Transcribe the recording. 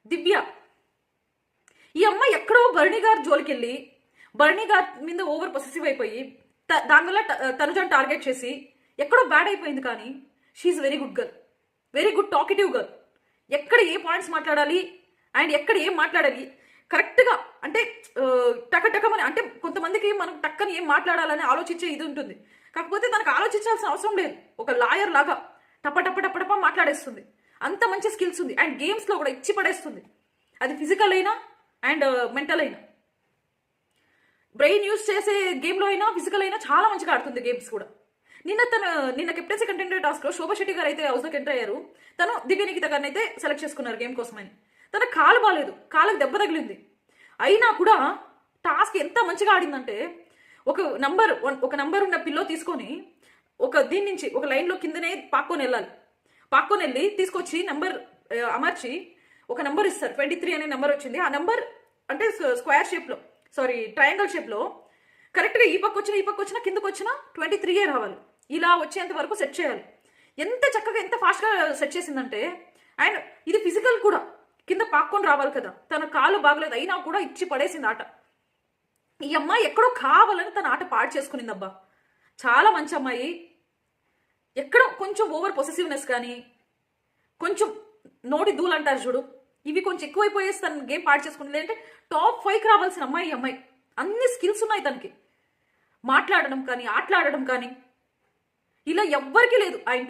దివ్య. ఈ అమ్మాయి ఎక్కడో భరణి గారి జోలికెళ్ళి భరణి గారి మీద ఓవర్ పొసెసివ్ అయిపోయి దానివల్ల తనుజాన్ని టార్గెట్ చేసి ఎక్కడో బ్యాడ్ అయిపోయింది. కానీ she very good girl, very good talkative girl. ఎక్కడ ఏ పాయింట్స్ మాట్లాడాలి అండ్ ఎక్కడ ఏం మాట్లాడాలి కరెక్ట్గా, అంటే టకటకమని, అంటే కొంతమందికి మనం టక్కని ఏం మాట్లాడాలని ఆలోచించే ఇది ఉంటుంది. కాకపోతే తనకు ఆలోచించాల్సిన అవసరం లేదు. ఒక లాయర్ లాగా టప మాట్లాడేస్తుంది. అంత మంచి స్కిల్స్ ఉంది. అండ్ గేమ్స్లో కూడా ఇచ్చి పడేస్తుంది. అది ఫిజికల్ అయినా అండ్ మెంటల్ అయినా, బ్రెయిన్ యూజ్ చేసే గేమ్లో అయినా ఫిజికల్ అయినా చాలా మంచిగా ఆడుతుంది గేమ్స్ కూడా. నిన్న కెప్టెన్సీ కంటెండర్ టాస్క్లో శోభా శెట్టి గారు అయితే హౌస్లోకి ఎంటర్ అయ్యారు. తను దివ్య నిఖిత గారిని అయితే సెలెక్ట్ చేసుకున్నారు గేమ్ కోసమని. తన కాలు బాగాలేదు, కాళ్ళకి దెబ్బ తగిలింది. అయినా కూడా టాస్క్ ఎంత మంచిగా ఆడిందంటే ఒక నంబర్ ఉన్న పిల్లో తీసుకొని దీని నుంచి ఒక లైన్లో కిందనే పాక్కొని వెళ్ళి తీసుకొచ్చి నంబర్ అమర్చి ఒక నంబర్ ఇస్తారు. 23 అనే నెంబర్ వచ్చింది. ఆ నెంబర్ అంటే స్క్వేర్ షేప్లో, ట్రయాంగిల్ షేప్లో కరెక్ట్గా ఈ పక్క వచ్చినా కిందకు వచ్చినా 23 రావాలి. ఇలా వచ్చేంత వరకు సెట్ చేయాలి. ఎంత చక్కగా ఎంత ఫాస్ట్గా సెట్ చేసిందంటే, అండ్ ఇది ఫిజికల్ కూడా, కింద పాక్కొని రావాలి కదా. తన కాలు బాగలేదు అయినా కూడా ఇచ్చి పడేసింది ఆట. ఈ అమ్మాయి ఎక్కడో కావాలని తన ఆట పాడు చేసుకునిందబ్బా. చాలా మంచి అమ్మాయి. ఎక్కడో కొంచెం ఓవర్ పొసెసివ్నెస్ కానీ, కొంచెం నోటి దూలు అంటారు చూడు, ఇవి కొంచెం ఎక్కువైపోయేసి తన గేమ్ పాడు చేసుకునేది. అంటే టాప్ 5కి రావాల్సిన అమ్మాయి ఈ అమ్మాయి. అన్ని స్కిల్స్ ఉన్నాయి తనకి. మాట్లాడడం కానీ, ఆటలాడడం కానీ ఇలా ఎవ్వరికీ లేదు ఆ ఇంట్లో.